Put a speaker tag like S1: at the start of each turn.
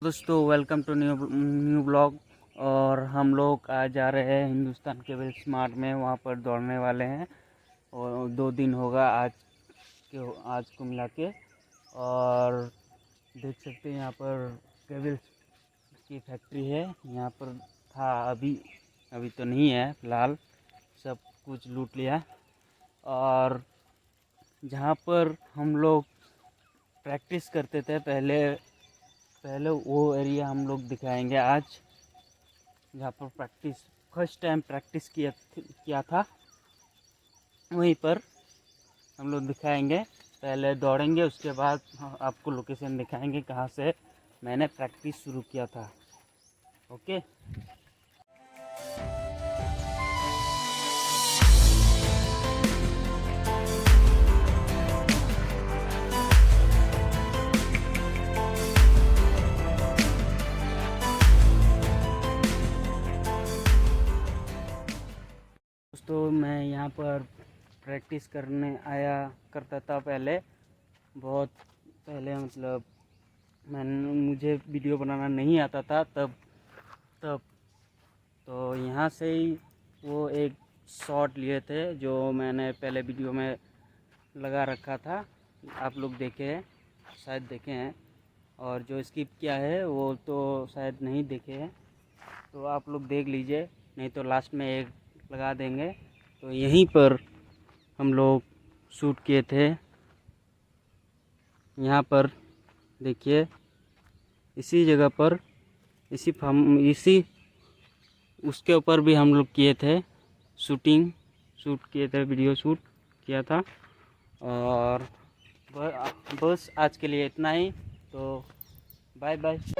S1: दोस्तों welcome to new blog. और हम लोग आज जा रहे हैं हिंदुस्तान केवल स्मार्ट में, वहाँ पर दौड़ने वाले हैं। और 2 दिन होगा आज को मिला के। और देख सकते हैं यहाँ पर केवल की फैक्ट्री है। यहाँ पर था, अभी तो नहीं है फिलहाल, सब कुछ लूट लिया। और जहाँ पर हम लोग प्रैक्टिस करते थे पहले वो एरिया हम लोग दिखाएंगे आज, जहाँ पर फर्स्ट टाइम प्रैक्टिस किया था, वहीं पर हम लोग दिखाएंगे। पहले दौड़ेंगे, उसके बाद आपको लोकेशन दिखाएंगे कहाँ से मैंने प्रैक्टिस शुरू किया था। ओके। दोस्तों मैं यहाँ पर प्रैक्टिस करने आया करता था पहले, बहुत पहले, मतलब मुझे वीडियो बनाना नहीं आता था तब तो यहाँ से ही वो एक शॉट लिए थे जो मैंने पहले वीडियो में लगा रखा था। आप लोग देखे हैं, शायद देखे हैं, और जो स्किप किया है वो तो शायद नहीं देखे हैं, तो आप लोग देख लीजिए, नहीं तो लास्ट में एक लगा देंगे। तो यहीं पर हम लोग शूट किए थे। यहाँ पर देखिए, इसी जगह पर, इसी उसके ऊपर भी हम लोग किए थे शूट किए थे, वीडियो शूट किया था। और बस आज के लिए इतना ही, तो बाय बाय।